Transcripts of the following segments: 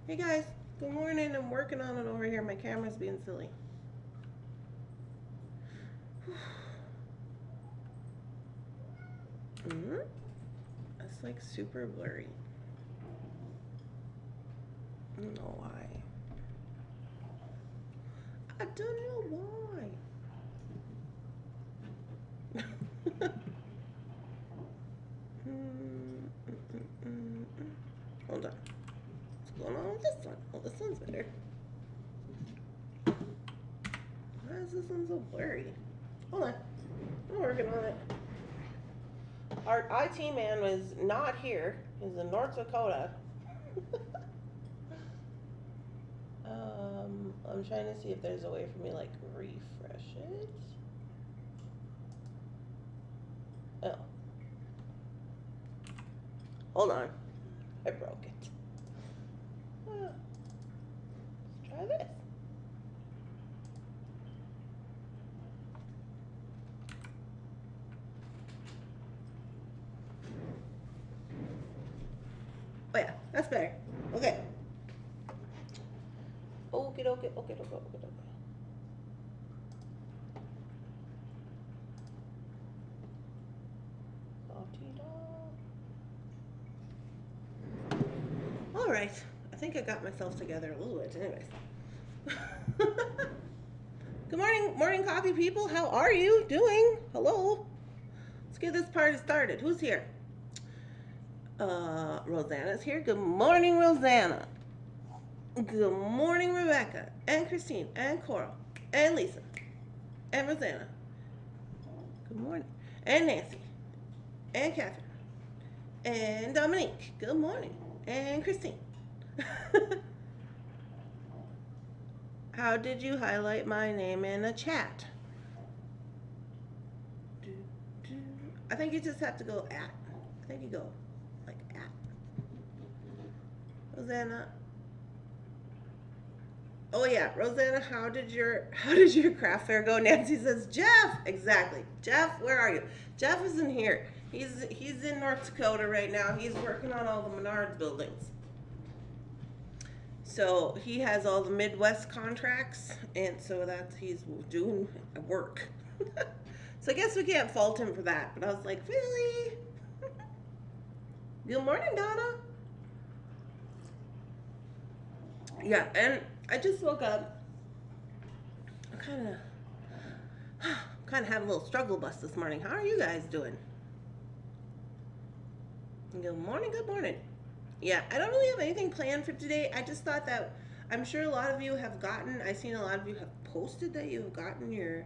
Hey guys, good morning. I'm working on it over here. My camera's being silly. It's like super blurry. I don't know why. I don't know why. Hold on. What's going on with this one? Oh, this one's better. Why is this one so blurry? Hold on. I'm working on it. Our IT man was not here. He's in North Dakota. I'm trying to see if there's a way for me like refresh it. Oh. Hold on. I broke it. Let's try this. Oh yeah, that's better. Okay. Okay. All right. I think I got myself together a little bit. Anyways. Good morning, coffee people. How are you doing? Hello. Let's get this party started. Who's here? Rosanna's here. Good morning, Rosanna. Good morning, Rebecca, and Christine, and Coral, and Lisa, and Rosanna. Good morning. And Nancy, and Catherine, and Dominique. Good morning. And Christine. How did you highlight my name in a chat? I think you just have to go at. I think you go like at. Rosanna. Oh yeah, Rosanna, how did your craft fair go? Nancy says, Jeff, exactly. Jeff, where are you? Jeff isn't here. He's in North Dakota right now. He's working on all the Menards buildings. So he has all the Midwest contracts, and so he's doing work. So I guess we can't fault him for that. But I was like, really? Good morning, Donna. Yeah, and I just woke up. I kind of had a little struggle bus this morning. How are you guys doing? Good morning, good morning. Yeah, I don't really have anything planned for today. I just thought that I'm sure a lot of you have gotten, I've seen a lot of you have posted that you have gotten your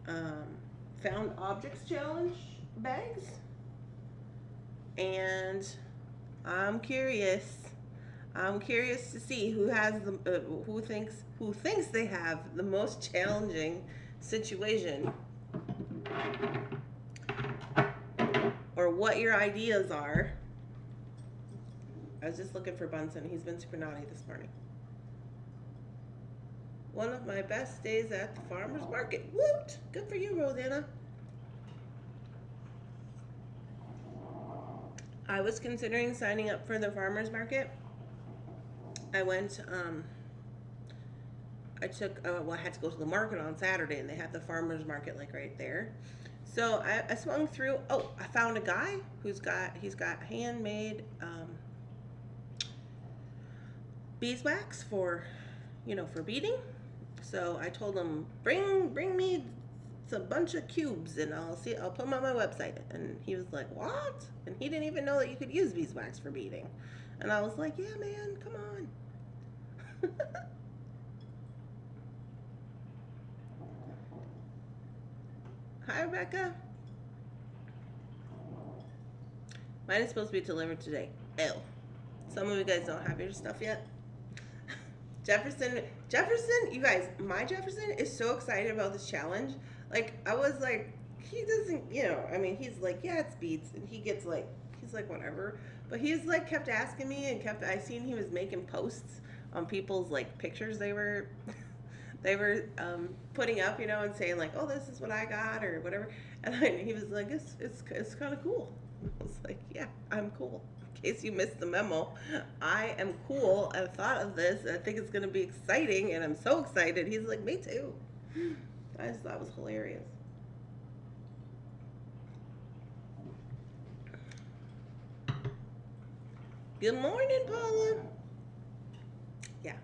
found objects challenge bags. And I'm curious to see who has the who thinks they have the most challenging situation, or what your ideas are. I was just looking for Bunsen. He's been super naughty this morning. One of my best days at the farmer's market. Woot! Good for you, Rosanna. I was considering signing up for the farmer's market. I went, I had to go to the market on Saturday, and they had the farmer's market like right there. So I swung through. Oh, I found a guy he's got handmade beeswax for beading. So I told him, bring me a bunch of cubes, and I'll put them on my website. And he was like, what? And he didn't even know that you could use beeswax for beading. And I was like, yeah, man, come on. Hi, Rebecca. Mine is supposed to be delivered today. Oh, some of you guys don't have your stuff yet. Jefferson, you guys, my Jefferson is so excited about this challenge. Like, I was like, he doesn't, he's like, yeah, it's beads, and he's like, whatever. But he's like, kept asking me, and I seen he was making posts on people's like pictures they were putting up, and saying like, oh, this is what I got or whatever. And he was like, it's kind of cool. I was like, yeah, I'm cool. In case you missed the memo, I am cool. I thought of this. I think it's going to be exciting, and I'm so excited. He's like, me too. I just thought it was hilarious. Good morning, Paula. Yeah.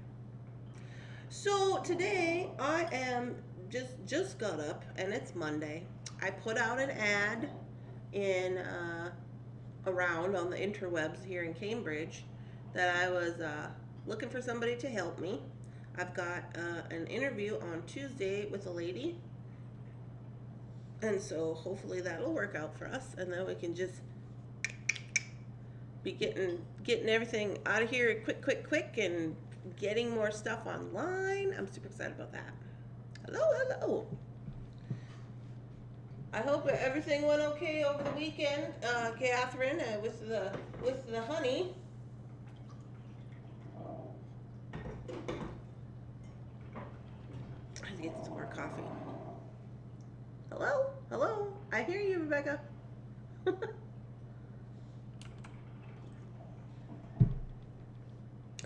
So today I am just got up, and it's Monday. I put out an ad in around on the interwebs here in Cambridge that I was looking for somebody to help me. I've got an interview on Tuesday with a lady, and so hopefully that'll work out for us, and then we can just be getting everything out of here quick, and getting more stuff online. I'm super excited about that. Hello. I hope everything went okay over the weekend, Catherine, with the honey. I have to get some more coffee. Hello. I hear you, Rebecca. I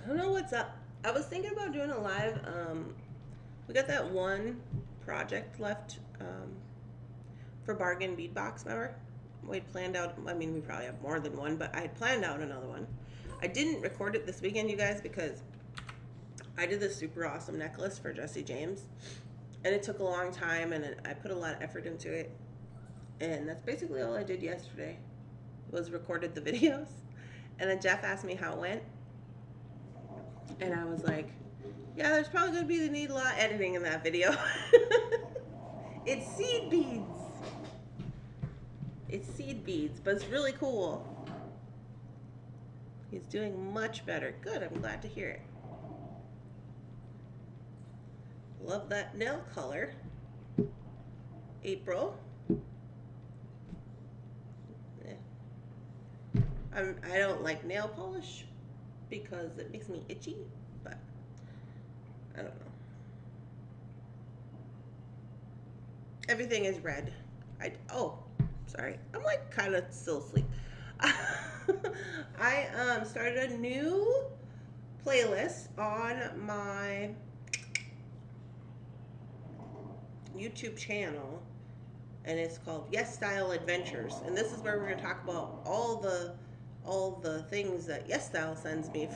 don't know what's up. I was thinking about doing a live. We got that one project left for Bargain Beadbox, remember? We'd planned out, I mean, we probably have more than one, but I had planned out another one. I didn't record it this weekend, you guys, because I did this super awesome necklace for Jesse James, and it took a long time, and I put a lot of effort into it, and that's basically all I did yesterday, was recorded the videos. And then Jeff asked me how it went, and I was like, yeah, there's probably going to be the need a lot of editing in that video. It's seed beads. It's seed beads, but it's really cool. He's doing much better. Good, I'm glad to hear it. Love that nail color. April. Yeah. I don't like nail polish because it makes me itchy, but I don't know. Everything is red. Sorry. I'm like kind of still asleep. I started a new playlist on my YouTube channel, and it's called Yes Style Adventures. And this is where we're going to talk about all the things that Yes Style sends me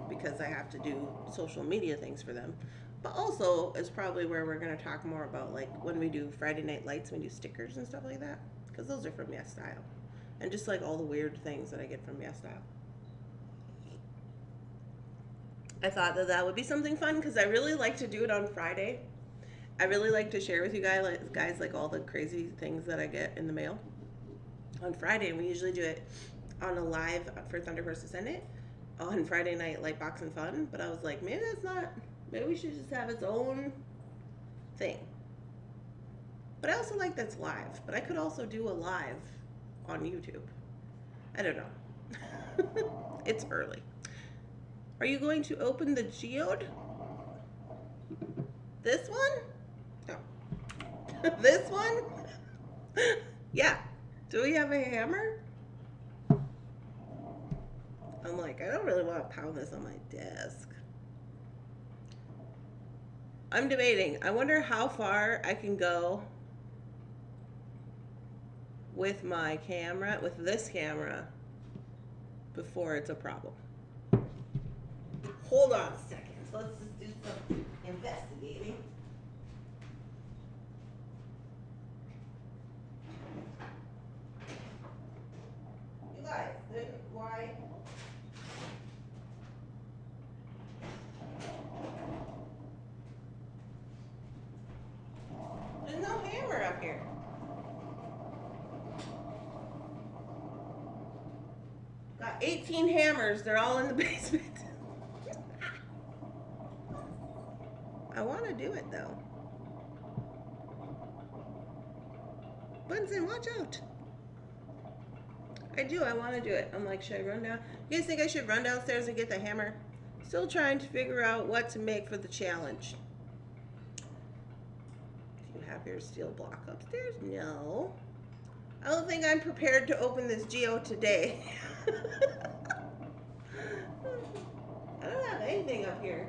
because I have to do social media things for them. But also, it's probably where we're going to talk more about, like, when we do Friday Night Lights, we do stickers and stuff like that. Because those are from Yes Style. And just, like, all the weird things that I get from Yes Style. I thought that would be something fun, because I really like to do it on Friday. I really like to share with you guys, like, all the crazy things that I get in the mail. On Friday, and we usually do it on a live for Thunderverse Ascendant on Friday Night Lightbox and Fun. But I was like, maybe that's not... Maybe we should just have its own thing. But I also like that's live. But I could also do a live on YouTube. I don't know. It's early. Are you going to open the geode? This one? No. This one? Yeah. Do we have a hammer? I'm like, I don't really want to pound this on my desk. I'm debating. I wonder how far I can go with my camera, with this camera, before it's a problem. Hold on a second. So let's just do some investigating. You guys, why? There's no hammer up here. Got 18 hammers. They're all in the basement. I want to do it though. Bunsen, watch out. I do. I want to do it. I'm like, should I run down? You guys think I should run downstairs and get the hammer? Still trying to figure out what to make for the challenge. Do you have your steel block upstairs? No. I don't think I'm prepared to open this geo today. I don't have anything up here.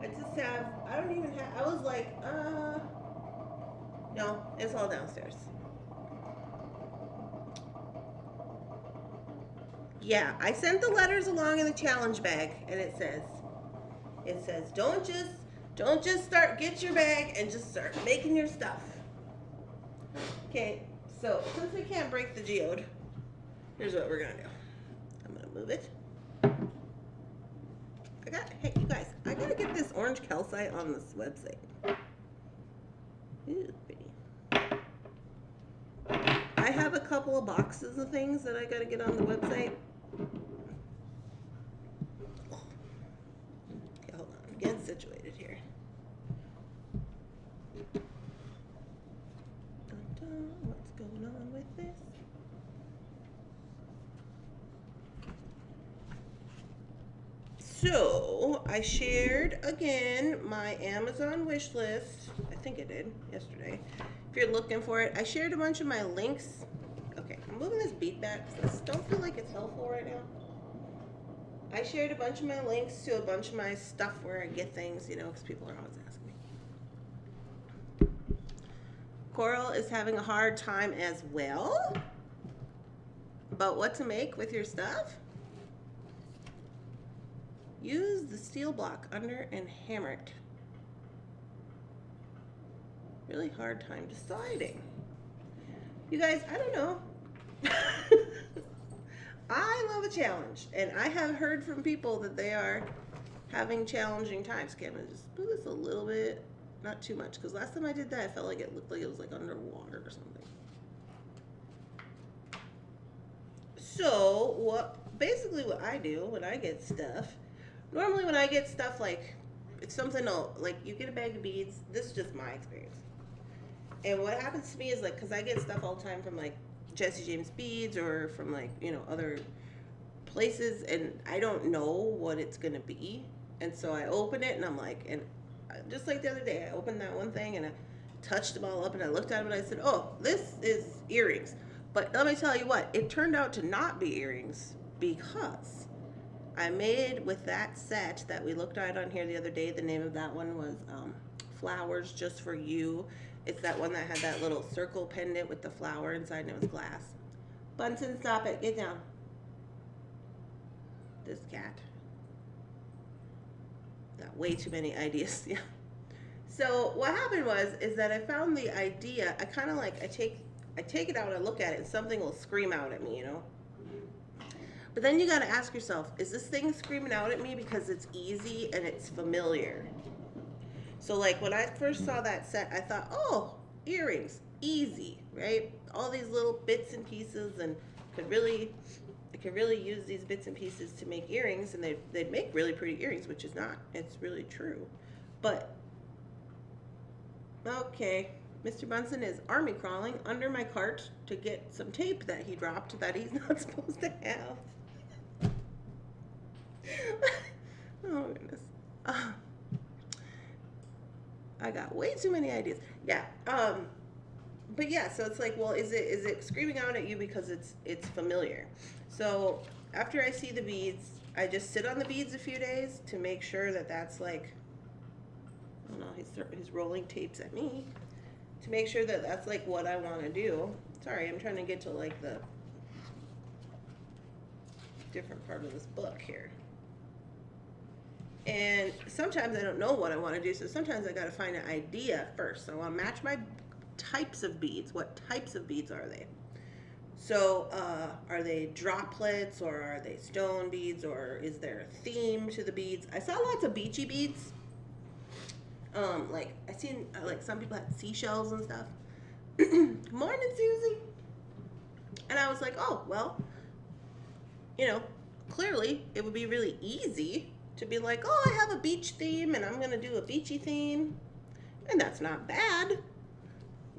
I just have, I don't even have, I was like, no, it's all downstairs. Yeah, I sent the letters along in the challenge bag, and it says, don't just get your bag and just start making your stuff. Okay, so since we can't break the geode, here's what we're gonna do. I'm gonna move it. Hey, you guys, I gotta get this orange calcite on this website. Ooh, pretty. I have a couple of boxes of things that I gotta get on the website. Okay, hold on, get situated here. What's going on with this? So, I shared again my Amazon wish list. I think I did yesterday. If you're looking for it, I shared a bunch of my links. Okay, I'm moving this beat back because I don't feel like it's helpful right now. I shared a bunch of my links to a bunch of my stuff where I get things, you know, because people are always asking me. Coral is having a hard time as well about what to make with your stuff. Use the steel block under and hammer it. Really hard time deciding. You guys, I don't know. I love a challenge, and I have heard from people that they are having challenging times. Okay, I'm gonna just move this a little bit, not too much, because last time I did that, I felt like it looked like it was like underwater or something. So, basically what I do when I get stuff, normally when I get stuff like, it's something like you get a bag of beads, this is just my experience. And what happens to me is like, because I get stuff all the time from like Jesse James Beads or from like, you know, other places, and I don't know what it's going to be. And so I open it and I'm like, and just like the other day, I opened that one thing and I touched them all up and I looked at them and I said, oh, this is earrings. But let me tell you what, it turned out to not be earrings because I made with that set that we looked at on here the other day, the name of that one was Flowers Just For You. It's that one that had that little circle pendant with the flower inside and it was glass. Bunsen, stop it. Get down. This cat. Got way too many ideas. Yeah. So what happened is that I found the idea. I kind of like, I take it out, I look at it, and something will scream out at me, you know? But then you got to ask yourself, is this thing screaming out at me because it's easy and it's familiar? So like when I first saw that set, I thought, oh, earrings, easy, right? All these little bits and pieces, and I could really use these bits and pieces to make earrings, and they'd make really pretty earrings, which is not, it's really true. But, okay, Mr. Bunsen is army crawling under my cart to get some tape that he dropped that he's not supposed to have. Oh, goodness. I got way too many ideas. Yeah. But yeah, so it's like, well, is it screaming out at you because it's familiar? So after I see the beads, I just sit on the beads a few days to make sure that that's like, I don't know, he's rolling tapes at me to make sure that that's like what I want to do. Sorry, I'm trying to get to like the different part of this book here. And sometimes I don't know what I want to do, so sometimes I got to find an idea first. So I want to match my types of beads. What types of beads are they? So are they droplets, or are they stone beads, or is there a theme to the beads? I saw lots of beachy beads. Like I seen like some people had seashells and stuff. Morning, Susie. And I was like, oh well, you know, clearly it would be really easy to be like, oh, I have a beach theme and I'm gonna do a beachy theme, and that's not bad.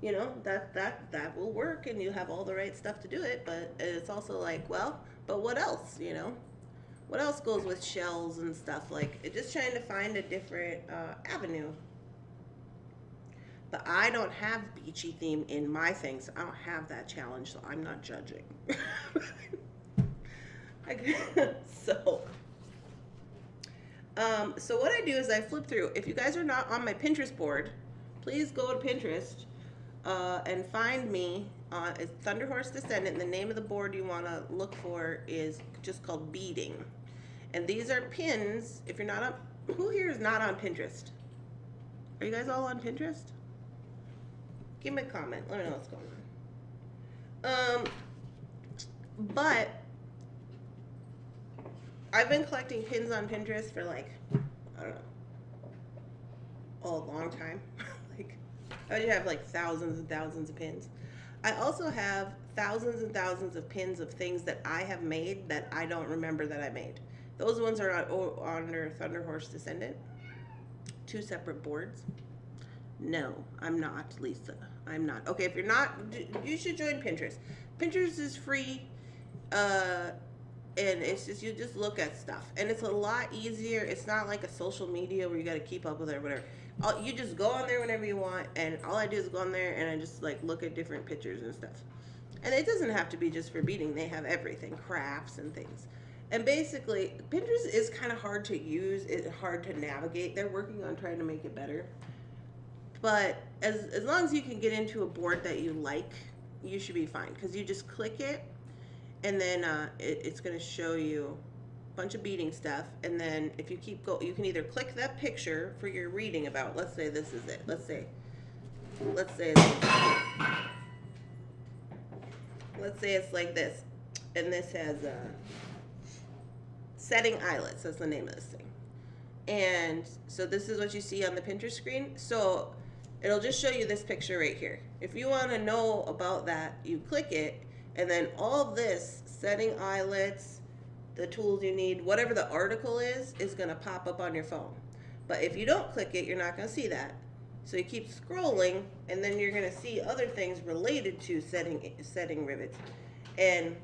You know, that will work, and you have all the right stuff to do it. But it's also like, well, but what else? You know, what else goes with shells and stuff? Like, just trying to find a different avenue. But I don't have beachy theme in my things. I don't have that challenge, so I'm not judging. So So what I do is I flip through. If you guys are not on my Pinterest board, please go to Pinterest and find me. It's Thunder Horse Descendant. The name of the board you want to look for is just called Beading. And these are pins. If you're not on, who here is not on Pinterest? Are you guys all on Pinterest? Give me a comment. Let me know what's going on. But I've been collecting pins on Pinterest for like, I don't know, a long time. Like, I would have like thousands and thousands of pins. I also have thousands and thousands of pins of things that I have made that I don't remember that I made. Those ones are under Thunder Horse Descendant. 2 separate boards. No, I'm not, Lisa. I'm not. Okay, if you're not, you should join Pinterest. Pinterest is free, and it's just, you just look at stuff. And it's a lot easier. It's not like a social media where you got to keep up with it or whatever. You just go on there whenever you want, and all I do is go on there and I just like look at different pictures and stuff. And it doesn't have to be just for beading. They have everything, crafts and things. And basically, Pinterest is kind of hard to use. It's hard to navigate. They're working on trying to make it better. But as long as you can get into a board that you like, you should be fine. Because you just click it, and then it's going to show you a bunch of beading stuff. And then if you keep going, you can either click that picture for your reading about. Let's say this is it. Let's say it's like this. And this has setting eyelets. That's the name of this thing. And so this is what you see on the Pinterest screen. So it'll just show you this picture right here. If you want to know about that, you click it, and then all this, setting eyelets, the tools you need, whatever the article is going to pop up on your phone. But if you don't click it, you're not going to see that. So you keep scrolling, and then you're going to see other things related to setting rivets. And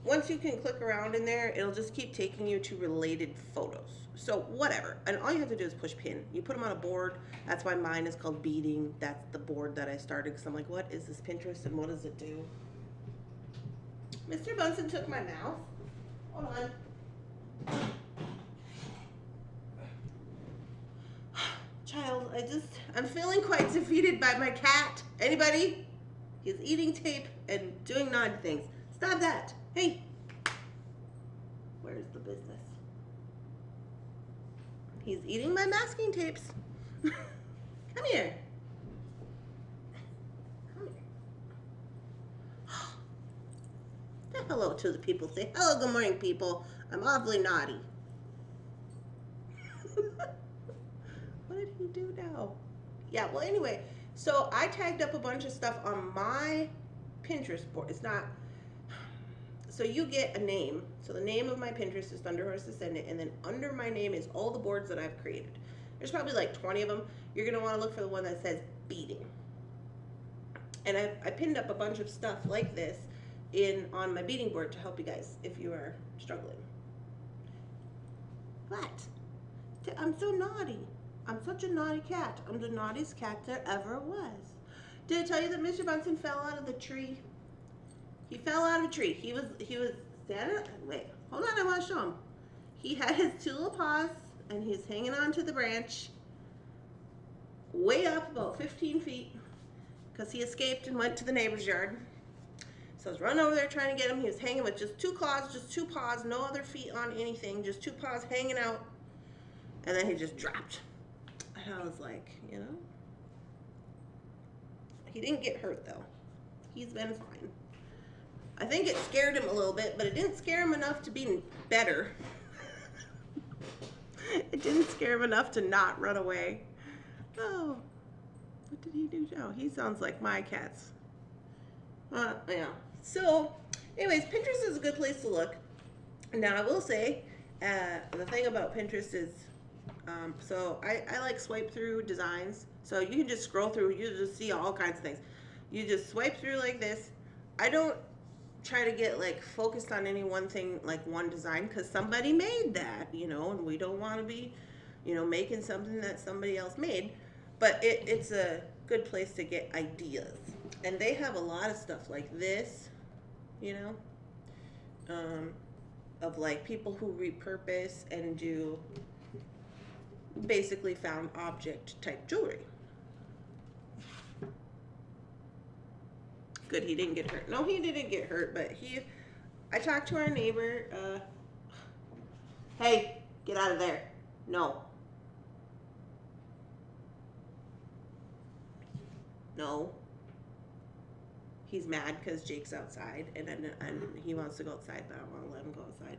once you can click around in there, it'll just keep taking you to related photos. So whatever. And all you have to do is push pin. You put them on a board. That's why mine is called Beading. That's the board that I started because I'm like, what is this Pinterest and what does it do? Mr. Bunsen took my mouse. Hold on. Child, I'm feeling quite defeated by my cat. Anybody? He's eating tape and doing naughty things. Stop that. Hey. Where's the business? He's eating my masking tapes. Come here. Come here. Say hello to the people. Say hello, good morning, people. I'm awfully naughty. What did he do now? Yeah, well, anyway, so I tagged up a bunch of stuff on my Pinterest board. It's not, so you get a name. So the name of my Pinterest is Thunder Horse Descendant, and then under my name is all the boards that I've created. There's probably like 20 of them. You're going to want to look for the one that says Beading. And I pinned up a bunch of stuff like this on my beading board to help you guys if you are struggling. What? I'm so naughty. I'm such a naughty cat. I'm the naughtiest cat there ever was. Did I tell you that Mr. Bunsen fell out of the tree? He fell out of a tree. He was standing. Wait, hold on. I want to show him. He had his 2 little paws, and he's hanging on to the branch, way up about 15 feet, because he escaped and went to the neighbor's yard. So I was running over there trying to get him. He was hanging with just 2 claws, just 2 paws, no other feet on anything, just 2 paws hanging out, and then he just dropped. And I was like, you know, he didn't get hurt though. He's been fine. I think it scared him a little bit, but it didn't scare him enough to be better. It didn't scare him enough to not run away. Oh, what did he do now? He sounds like my cats. Yeah. So, anyways, Pinterest is a good place to look. Now, I will say, the thing about Pinterest is, so I like swipe through designs. So you can just scroll through, you just see all kinds of things. You just swipe through like this. I don't try to get like focused on any one thing, like one design, because somebody made that, you know, and we don't want to be, you know, making something that somebody else made. But it's a good place to get ideas. And they have a lot of stuff like this, you know, of like people who repurpose and do basically found object type jewelry. Good, he didn't get hurt. No, he didn't get hurt, but I talked to our neighbor. Hey, get out of there. No. No. He's mad because Jake's outside, and he wants to go outside, but I don't want to let him go outside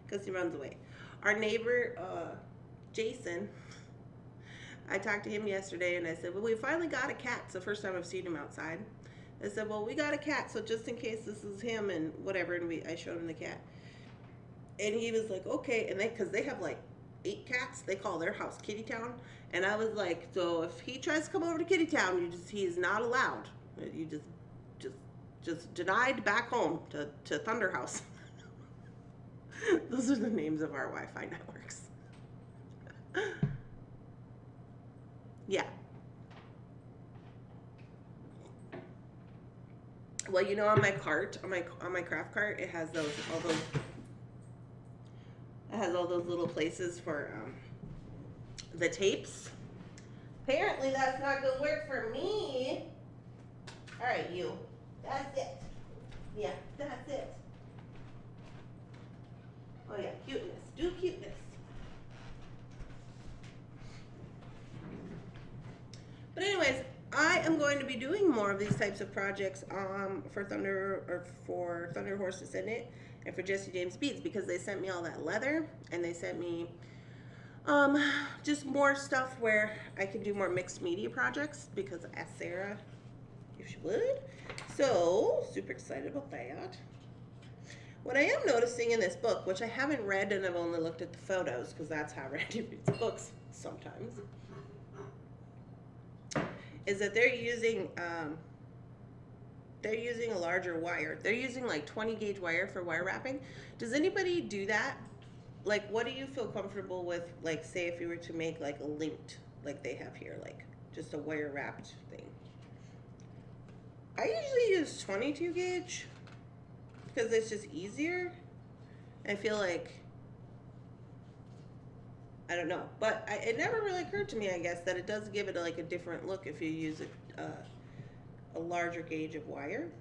because he runs away. Our neighbor, Jason, I talked to him yesterday, and I said, well, we finally got a cat. It's the first time I've seen him outside. I said, well, we got a cat, so just in case this is him and whatever, and I showed him the cat. And he was like, okay, and because they have like 8 cats, they call their house Kitty Town. And I was like, so if he tries to come over to Kitty Town, he's not allowed. You just denied back home to Thunder House. Those are the names of our Wi-Fi networks. Yeah. Well, you know, on my cart, on my craft cart, it has all those little places for the tapes. Apparently, that's not gonna work for me. All right, you. That's it. Yeah, that's it. Oh yeah, cuteness. Do cuteness. But anyways, I am going to be doing more of these types of projects for Thunder Horse Descendant and for Jesse James Beads, because they sent me all that leather, and they sent me just more stuff where I can do more mixed media projects, because I asked Sarah if she would. So, super excited about that. What I am noticing in this book, which I haven't read and I've only looked at the photos, because that's how Randy reads books sometimes, is that they're using a larger wire. They're using like 20 gauge wire for wire wrapping. Does anybody do that? Like, what do you feel comfortable with? Like, say if you were to make like a linked, like they have here, like just a wire wrapped thing. I usually use 22 gauge because it's just easier. I feel like, I don't know, but it never really occurred to me, I guess, that it does give it like a different look if you use a larger gauge of wire.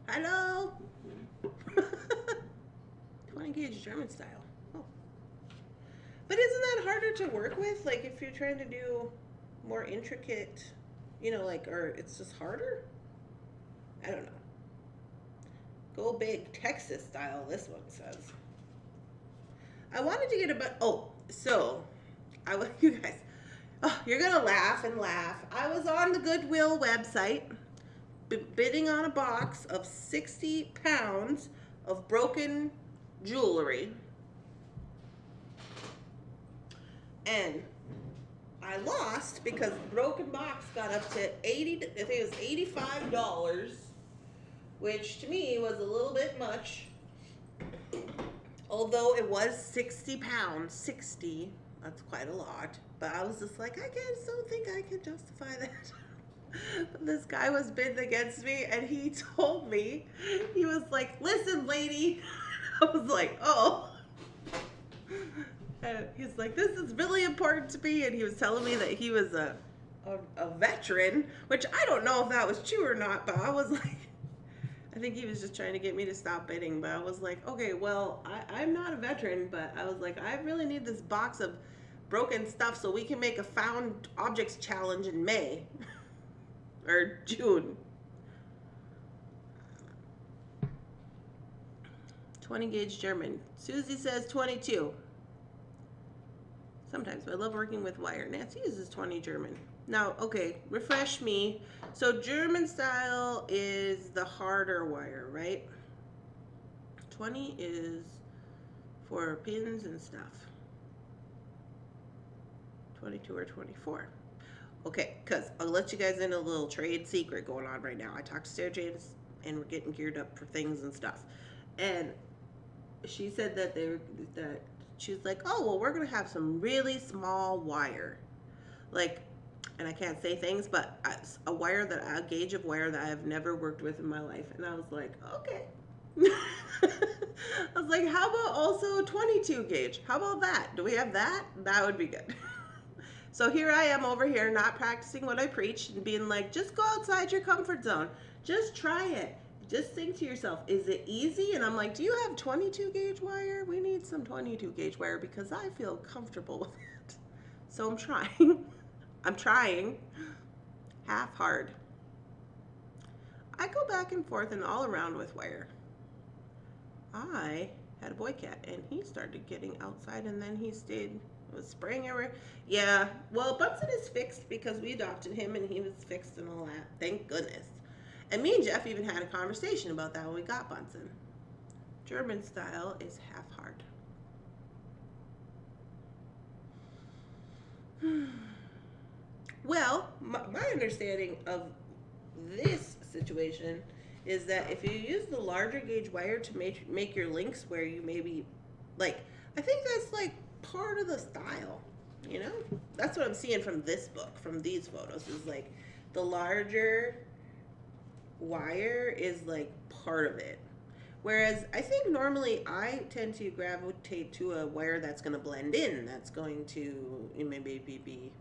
Hello. 20 gauge German style. Oh. But isn't that harder to work with? Like if you're trying to do more intricate, you know, like, or it's just harder? I don't know. Go big Texas style, this one says. I wanted to get you guys, oh, you're gonna laugh and laugh. I was on the Goodwill website bidding on a box of 60 pounds of broken jewelry, and I lost because the broken box got up to I think it was $85, which to me was a little bit much, although it was 60 pounds. 60, that's quite a lot, but I was just like, I just don't think I can justify that. But this guy was bidding against me, and he told me, he was like, listen lady. I was like, oh. And he's like, this is really important to me, and he was telling me that he was a veteran, which I don't know if that was true or not, but I was like, I think he was just trying to get me to stop bidding, but I was like, okay, well, I'm not a veteran, but I was like, I really need this box of broken stuff so we can make a found objects challenge in May or June. 20 gauge German. Susie says 22. Sometimes, but I love working with wire. Nancy uses 20 German. Now, okay, refresh me. So German style is the harder wire, right? 20 is for pins and stuff. 22 or 24. Okay, because I'll let you guys in a little trade secret going on right now. I talked to Sarah James, and we're getting geared up for things and stuff. And she said that she's like, oh, well, we're going to have some really small wire. Like, and I can't say things, but a gauge of wire that I have never worked with in my life. And I was like, okay. I was like, how about also 22 gauge? How about that? Do we have that? That would be good. So here I am over here not practicing what I preach and being like, just go outside your comfort zone. Just try it. Just think to yourself, is it easy? And I'm like, do you have 22 gauge wire? We need some 22 gauge wire because I feel comfortable with it. So I'm trying. I'm trying. Half hard. I go back and forth and all around with wire. I had a boy cat and he started getting outside and then he stayed, was spraying everywhere. Yeah, well, Bunsen is fixed because we adopted him and he was fixed and all that. Thank goodness. And me and Jeff even had a conversation about that when we got Bunsen. German style is half hard. Well, my understanding of this situation is that if you use the larger gauge wire to make your links where you maybe, like, I think that's like part of the style, you know? That's what I'm seeing from this book, from these photos, is like the larger wire is like part of it. Whereas I think normally I tend to gravitate to a wire that's going to blend in, that's going to maybe be,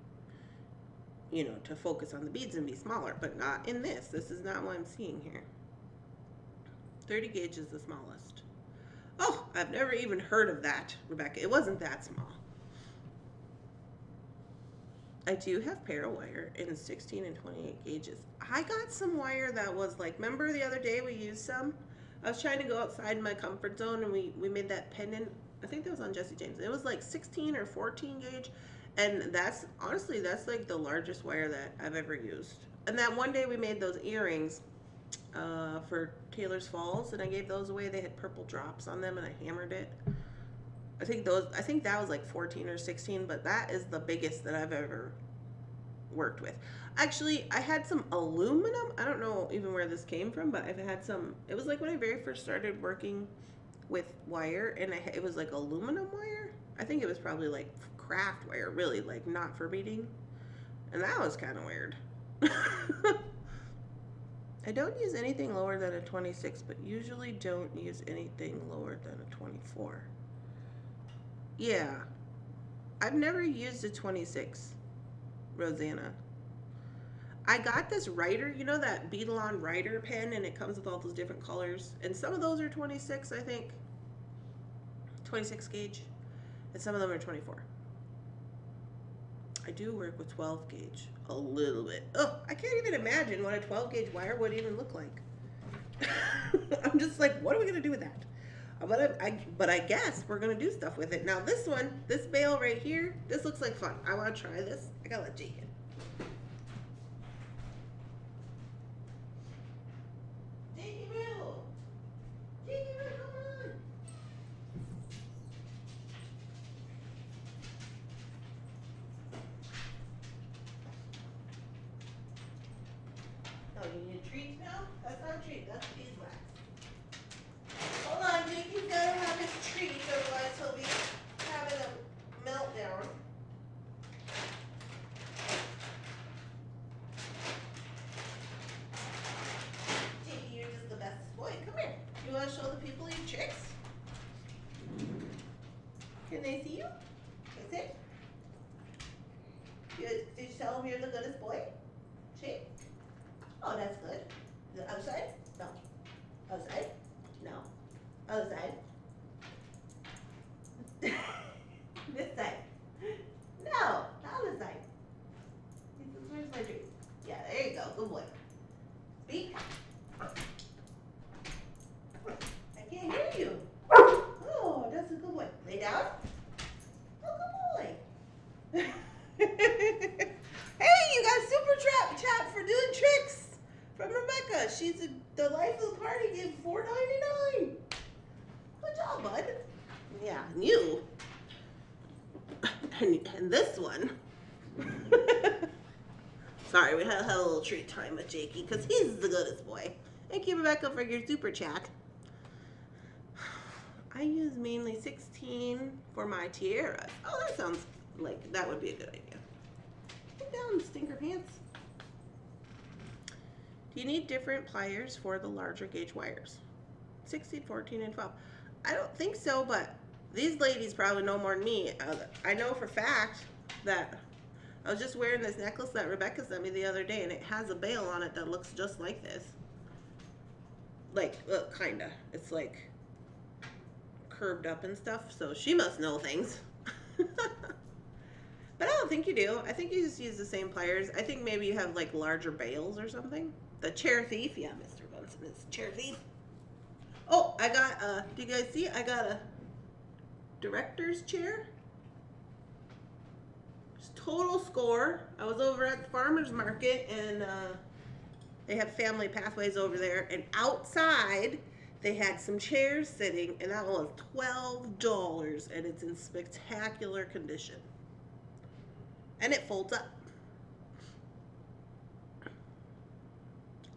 you know, to focus on the beads and be smaller, but not in this. This is not what I'm seeing here. 30 gauge is the smallest. Oh, I've never even heard of that, Rebecca. It wasn't that small. I do have para wire in 16 and 28 gauges. I got some wire that was like, remember the other day we used some? I was trying to go outside my comfort zone and we made that pendant. I think that was on Jesse James. It was like 16 or 14 gauge. And that's, honestly, that's like the largest wire that I've ever used. And that one day we made those earrings for Taylor's Falls, and I gave those away. They had purple drops on them and I hammered it. I think that was like 14 or 16, but that is the biggest that I've ever worked with. Actually, I had some aluminum. I don't know even where this came from, but I've had some. It was like when I very first started working with wire, and it was like aluminum wire. I think it was probably like craft wire, really, like not for beading. And that was kind of weird. I don't use anything lower than a 26, but usually don't use anything lower than a 24. Yeah, I've never used a 26, Rosanna. I got this writer, you know that Beadalon writer pen, and it comes with all those different colors, and some of those are 26, I think, 26 gauge, and some of them are 24. I do work with 12 gauge a little bit. Oh, I can't even imagine what a 12 gauge wire would even look like. I'm just like, what are we gonna do with that? But I guess we're gonna do stuff with it. Now this one, this bail right here, this looks like fun. I wanna try this. I gotta let Jake in. Jakey Bill! Jakey Bill, come on! Oh, you need a treat now? That's not a treat, that's beeswax. Hold on, Jakey's gotta have his treat, otherwise he'll be having a meltdown. Jakey, you're just the bestest boy. Come here. You wanna show the people your tricks? Can they see you? Is it? Did you tell them you're the goodest boy? See? Oh, that's good. The outside? No. Outside? No. Outside? This side? No. The other side. He says, where's my drink? Yeah, there you go. Good boy. Speak. I can't hear you. Oh, that's a good boy. Lay down. Oh, good boy. Hey, you got super chat for doing tricks from Rebecca. She's the life of the party. Gave $4.99. Good job, bud. Yeah, and you. And this one. Sorry, we had a little treat time with Jakey because he's the goodest boy. Thank you, Rebecca, for your super chat. I use mainly 16 for my tiaras. Oh, that sounds like that would be a good idea. Get down, stinker pants. Do you need different pliers for the larger gauge wires? 16, 14, and 12. I don't think so, but these ladies probably know more than me. I know for fact that I was just wearing this necklace that Rebecca sent me the other day, and it has a bail on it that looks just like this. Like, kinda. It's like curved up and stuff, so she must know things. But I don't think you do. I think you just use the same pliers. I think maybe you have like larger bails or something. The chair thief, yeah, Mr. Bunsen is chair thief. Oh, I got do you guys see? I got a director's chair. Just total score. I was over at the farmer's market, and they have family pathways over there, and outside they had some chairs sitting, and that was $12, and it's in spectacular condition. And it folds up.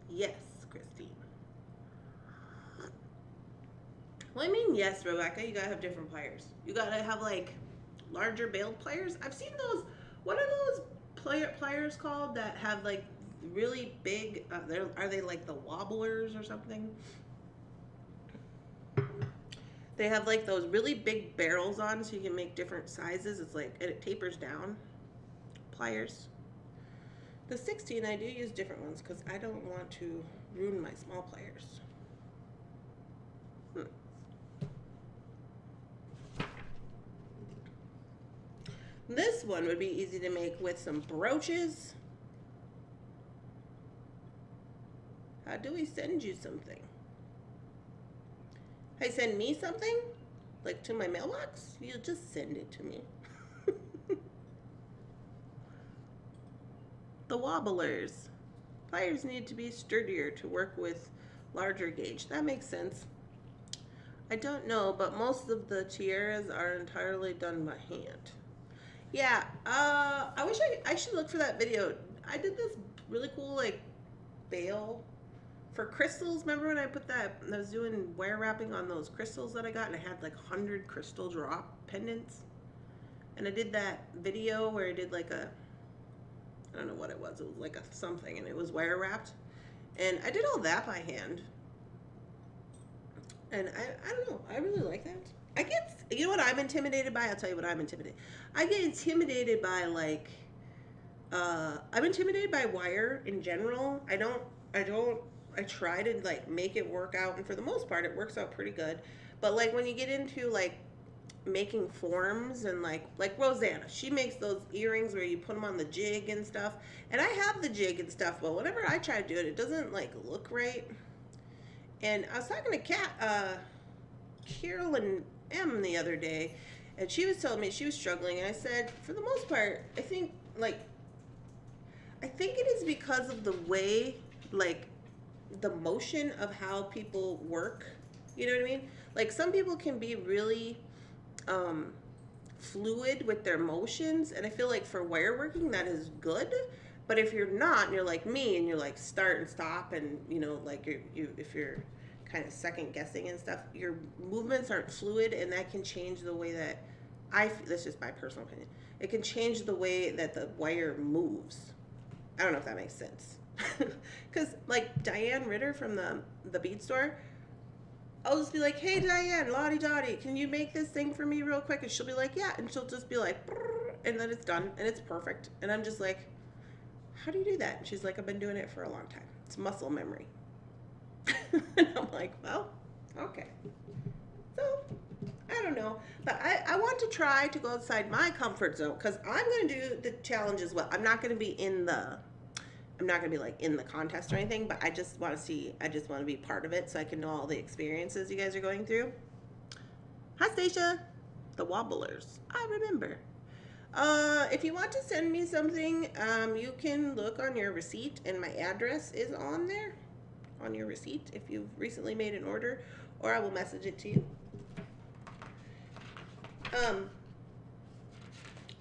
Yes, Christine. Well, I mean, yes, Rebecca, you gotta have different pliers. You gotta have like larger bailed pliers. I've seen those. What are those pliers called that have like really big? Are they like the wobblers or something? They have like those really big barrels on, so you can make different sizes. It's like, and it tapers down. Pliers. The 16, I do use different ones because I don't want to ruin my small pliers. This one would be easy to make with some brooches. How do we send you something? Hey, send me something? Like to my mailbox? You just send it to me. The wobblers. Pliers need to be sturdier to work with larger gauge. That makes sense. I don't know, but most of the tiaras are entirely done by hand. Yeah, I wish I should look for that video. I did this really cool like bail for crystals. Remember when I put that, I was doing wire wrapping on those crystals that I got, and I had like 100 crystal drop pendants. And I did that video where I did like a, I don't know what it was like a something, and it was wire wrapped. And I did all that by hand. And I don't know, I really like that. I get, you know what I'm intimidated by? I'll tell you what I'm intimidated. I get intimidated by like, I'm intimidated by wire in general. I try to like make it work out, and for the most part it works out pretty good. But like when you get into like making forms, and like Rosanna, she makes those earrings where you put them on the jig and stuff. And I have the jig and stuff, but whenever I try to do it, it doesn't like look right. And I was talking to Carolyn M the other day, and she was telling me she was struggling, and I said, for the most part, I think it is because of the way, like, the motion of how people work. You know what I mean? Like, some people can be really fluid with their motions, and I feel like for wire working that is good. But if you're not, and you're like me, and you're like start and stop, and you know, like if you're kind of second guessing and stuff, your movements aren't fluid, and that can change the way that that's just my personal opinion. It can change the way that the wire moves. I don't know if that makes sense. Because like Diane Ritter from the bead store, I'll just be like, hey Diane, Lottie Dottie, can you make this thing for me real quick? And she'll be like, yeah. And she'll just be like, and then it's done, and it's perfect. And I'm just like, how do you do that? And she's like, I've been doing it for a long time. It's muscle memory. And I'm like, well, okay. So, I don't know. But I want to try to go outside my comfort zone, because I'm going to do the challenge as well. I'm not going to be like in the contest or anything, but I just want to be part of it so I can know all the experiences you guys are going through. Hi, Stacia. The wobblers. I remember. If you want to send me something, you can look on your receipt, and my address is on there, on your receipt, if you've recently made an order, or I will message it to you. But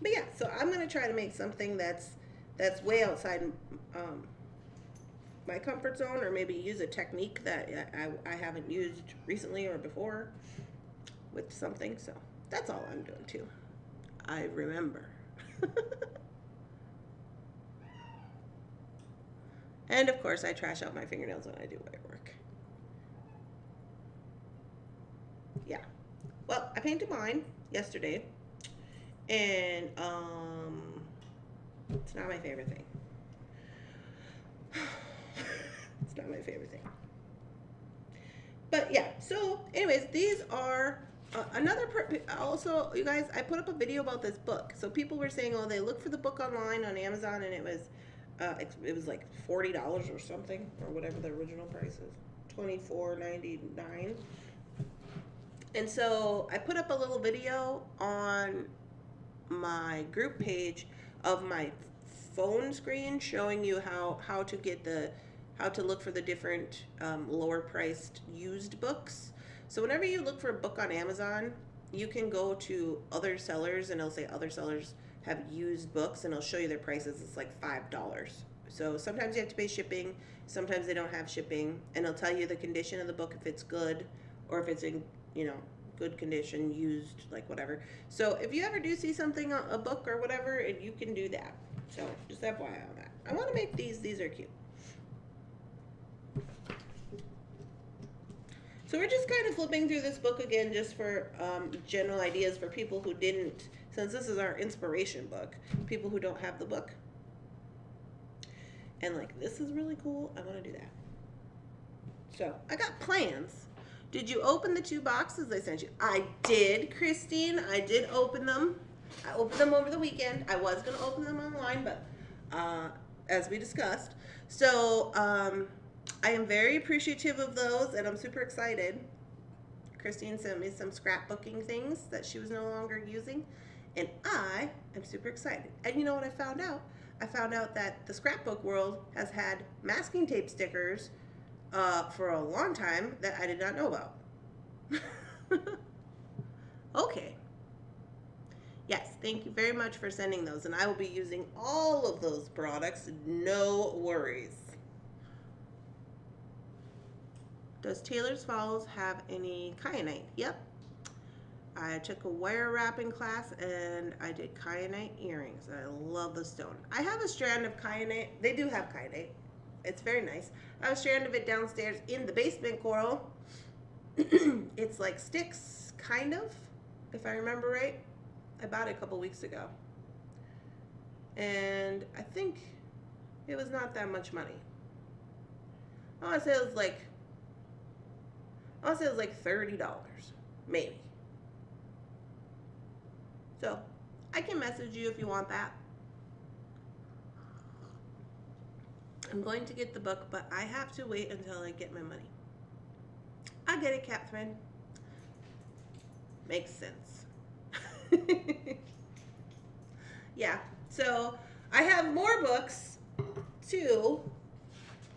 yeah, so I'm going to try to make something that's way outside my comfort zone, or maybe use a technique that I haven't used recently or before with something. So that's all I'm doing too. I remember. And of course I trash out my fingernails when I do wire work. Yeah, Well, I painted mine yesterday, and it's not my favorite thing. It's not my favorite thing. But yeah, so anyways, these are also, you guys, I put up a video about this book. So people were saying, oh, they look for the book online on Amazon, and it was like $40 or something, or whatever the original price is, $24.99. And so I put up a little video on my group page of my phone screen showing you how to look for the different lower priced used books. So whenever you look for a book on Amazon, you can go to other sellers, and it'll say other sellers have used books, and it'll show you their prices. It's like $5. So sometimes you have to pay shipping, sometimes they don't have shipping, and it'll tell you the condition of the book, if it's good or if it's in, good condition, used, like whatever. So if you ever do see something, a book or whatever, you can do that. So just FYI on that. I want to make these are cute. So we're just kind of flipping through this book again, just for general ideas for people who didn't, since this is our inspiration book, people who don't have the book. And like, this is really cool. I want to do that. So I got plans. Did you open the 2 boxes I sent you? I did, Christine. I did open them. I opened them over the weekend. I was going to open them online, but as we discussed. So I am very appreciative of those, and I'm super excited. Christine sent me some scrapbooking things that she was no longer using, and I am super excited. And you know what I found out? I found out that the scrapbook world has had masking tape stickers for a long time that I did not know about. Okay. Yes, thank you very much for sending those, and I will be using all of those products, no worries. Does Taylor's Falls have any kyanite? Yep. I took a wire wrapping class, and I did kyanite earrings. I love the stone. I have a strand of kyanite. They do have kyanite. It's very nice. I have a strand of it downstairs in the basement, Coral. It's like sticks, kind of, if I remember right. I bought it a couple weeks ago. And I think it was not that much money. I want to say it was like $30, maybe. So I can message you if you want that. I'm going to get the book, but I have to wait until I get my money. I get it, Catherine. Makes sense. Yeah, so I have more books too.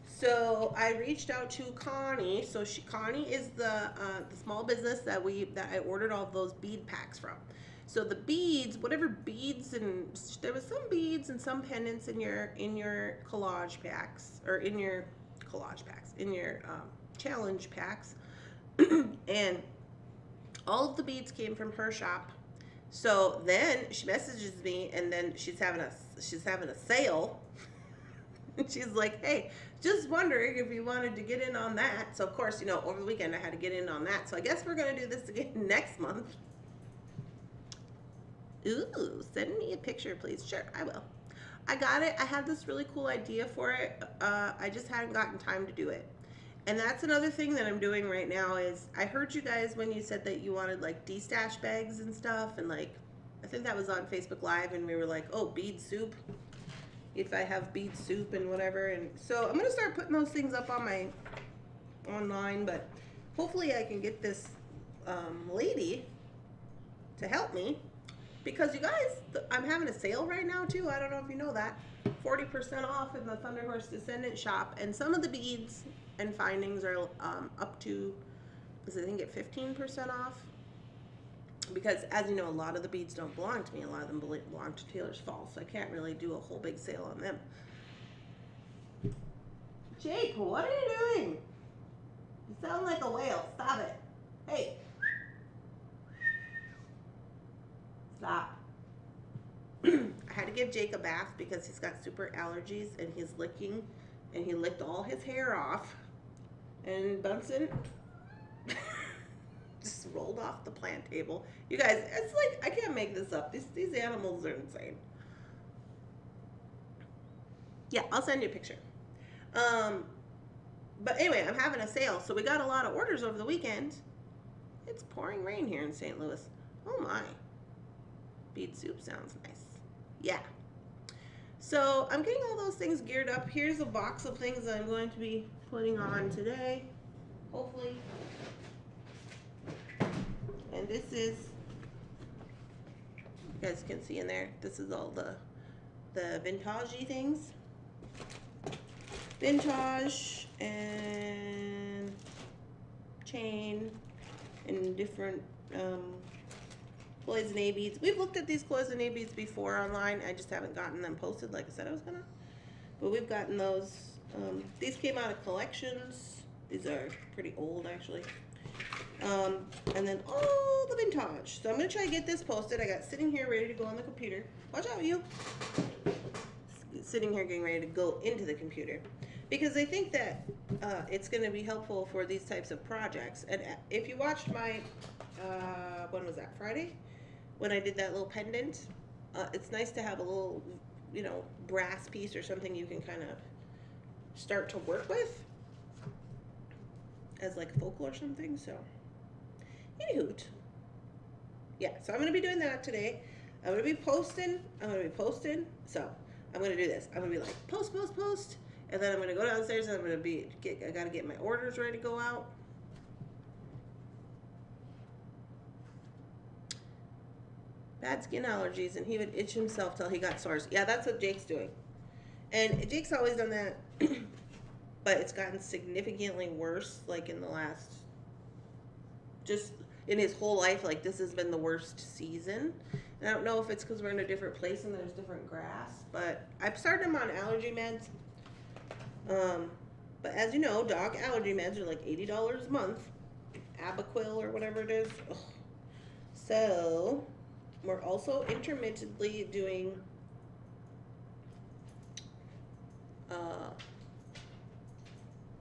So I reached out to Connie. So Connie is the small business that I ordered all those bead packs from. So the beads, whatever beads, and there was some beads and some pendants in your collage packs, or in your challenge packs, and all of the beads came from her shop. So then she messages me, and then she's having a sale. And she's like, hey, just wondering if you wanted to get in on that. So of course, over the weekend I had to get in on that. So I guess we're gonna do this again next month. Ooh, send me a picture, please. Sure, I will. I got it. I had this really cool idea for it. I just hadn't gotten time to do it. And that's another thing that I'm doing right now is, I heard you guys when you said that you wanted like de-stash bags and stuff, and like, I think that was on Facebook Live, and we were like, oh, bead soup. If I have bead soup and whatever. And so I'm going to start putting those things up on my online, but hopefully I can get this lady to help me. Because you guys, I'm having a sale right now too. I don't know if you know that. 40% off in the Thunder Horse Descendant shop. And some of the beads and findings are up to, I think at 15% off. Because as you know, a lot of the beads don't belong to me. A lot of them belong to Taylor's Falls. So I can't really do a whole big sale on them. Jake, what are you doing? You sound like a whale. Stop it. Hey. Stop. I had to give Jake a bath because he's got super allergies, and he's licking, and he licked all his hair off. And Bunsen, just rolled off the plant table. You guys, it's like, I can't make this up. These animals are insane. Yeah, I'll send you a picture. But anyway, I'm having a sale, so we got a lot of orders over the weekend. It's pouring rain here in St. Louis. Oh my. Beet soup sounds nice. Yeah. So I'm getting all those things geared up. Here's a box of things that I'm going to be putting on today, hopefully. And this is, you guys can see in there, this is all the vintage-y things. Vintage and chain and different cloisonne beads. We've looked at these cloisonne beads before online. I just haven't gotten them posted like I said I was gonna. But we've gotten those. These came out of collections. These are pretty old actually. And then all the vintage. So I'm gonna try to get this posted. I got sitting here ready to go on the computer. Watch out, you. Sitting here getting ready to go into the computer. Because I think that it's going to be helpful for these types of projects. And if you watched my, when was that, Friday? When I did that little pendant, it's nice to have a little, you know, brass piece or something you can kind of start to work with as like a focal or something. So, anywho, yeah, so I'm going to be doing that today. I'm going to be posting. So, I'm going to do this. I'm going to be like, post. And then I'm going to go downstairs and I'm going to I got to get my orders ready to go out. Bad skin allergies, and he would itch himself till he got sores. Yeah, that's what Jake's doing. And Jake's always done that, but it's gotten significantly worse, like in the last, just in his whole life, like this has been the worst season. And I don't know if it's because we're in a different place and there's different grass, but I've started him on allergy meds. But as you know, dog allergy meds are like $80 a month. Apoquel or whatever it is. Ugh. So, we're also intermittently doing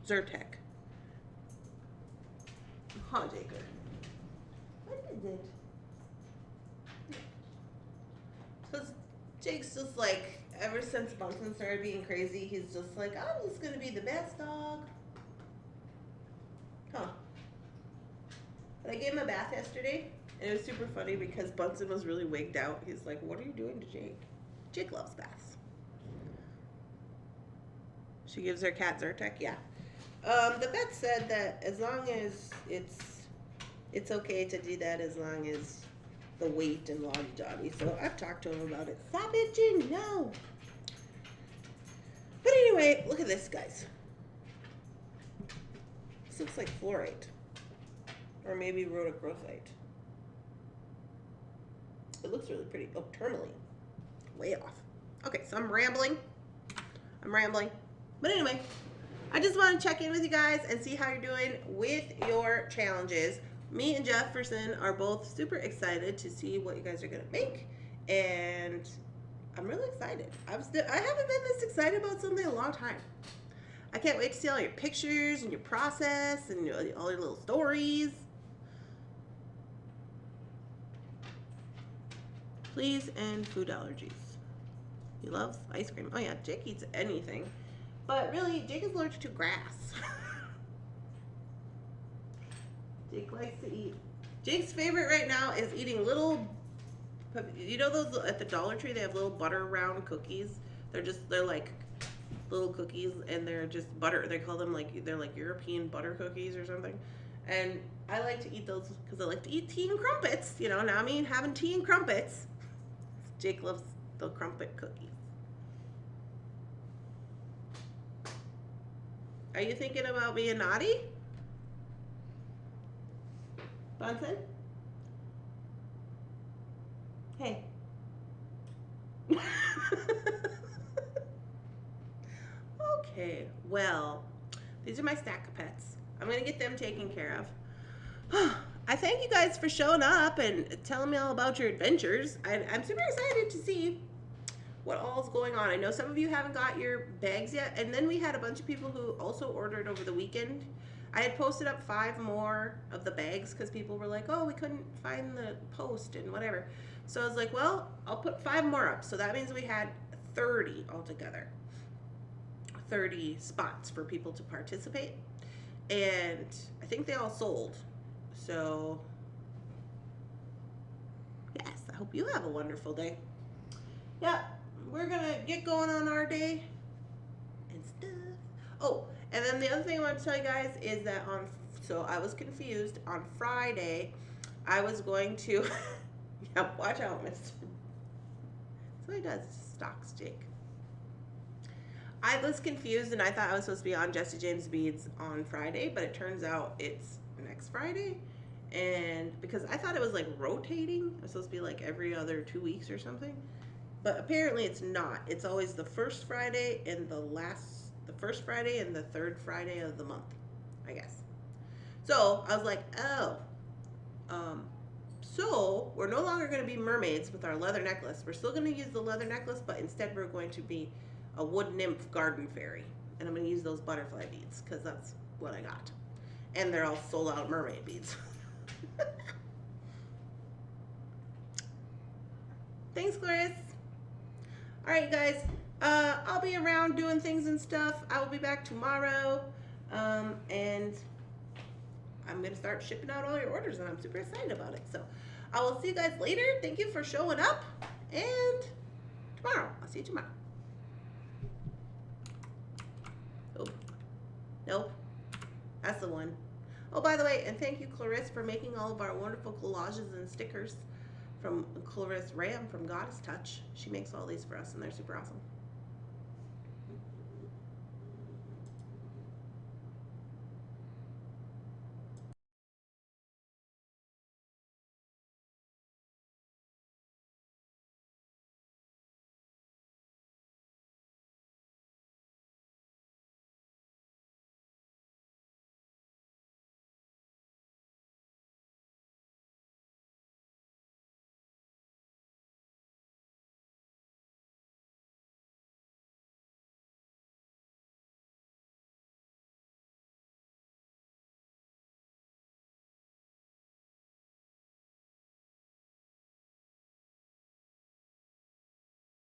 Zyrtec. Huh, Jacob? What is it? Because Jake's just like, ever since Bunsen started being crazy, he's just like, I'm just going to be the best dog. Huh. But I gave him a bath yesterday, and it was super funny because Bunsen was really wigged out. He's like, what are you doing to Jake? Jake loves baths. She gives her cat Zyrtec, yeah. The vet said that as long as it's okay to do that as long as the weight and loddy-doddy. So I've talked to him about it. Stop itching, no. But anyway, look at this, guys. This looks like fluorite. Or maybe rhodochrosite. It looks really pretty. Oh, tourmaline. Way off. Okay, so I'm rambling. But anyway, I just want to check in with you guys and see how you're doing with your challenges. Me and Jefferson are both super excited to see what you guys are going to make. And I'm really excited. I haven't been this excited about something in a long time. I can't wait to see all your pictures and your process and all your little stories. Please end food allergies. He loves ice cream. Oh yeah, Jake eats anything. But really, Jake is allergic to grass. Jake likes to eat. Jake's favorite right now is eating little, you know those at the Dollar Tree, they have little butter round cookies. They're like little cookies and they're just butter. They call them they're like European butter cookies or something. And I like to eat those because I like to eat tea and crumpets. You know, now I mean having tea and crumpets. Jake loves the crumpet cookies. Are you thinking about being naughty? Bunsen? Hey. Okay, well, these are my stack of pets. I'm going to get them taken care of. I thank you guys for showing up and telling me all about your adventures. I'm super excited to see what all's going on. I know some of you haven't got your bags yet, and then we had a bunch of people who also ordered over the weekend. I had posted up 5 more of the bags because people were like, oh, we couldn't find the post and whatever. So I was like, well, I'll put 5 more up. So that means we had 30 altogether. 30 spots for people to participate. And I think they all sold. So, yes, I hope you have a wonderful day. Yeah, we're going to get going on our day and stuff. Oh, and then the other thing I want to tell you guys is that so I was confused. On Friday, I was going to, yeah, watch out, Mr. So he does, stalks Jake. I was confused and I thought I was supposed to be on Jesse James Beads on Friday, but it turns out it's next Friday. And because I thought it was like rotating, it was supposed to be like every other 2 weeks or something. But apparently it's not. It's always the first Friday and the first Friday and the third Friday of the month, I guess. So I was like, oh, so we're no longer going to be mermaids with our leather necklace. We're still going to use the leather necklace, but instead we're going to be a wood nymph garden fairy. And I'm going to use those butterfly beads because that's what I got. And they're all sold out mermaid beads. Thanks, Clarice. All right, guys. I'll be around doing things and stuff. I will be back tomorrow. And I'm going to start shipping out all your orders, and I'm super excited about it. So I will see you guys later. Thank you for showing up. And tomorrow. I'll see you tomorrow. Oh, nope. That's the one. Oh, by the way, and thank you, Clarice, for making all of our wonderful collages and stickers from Clarice Ram from Goddess Touch. She makes all these for us, and they're super awesome.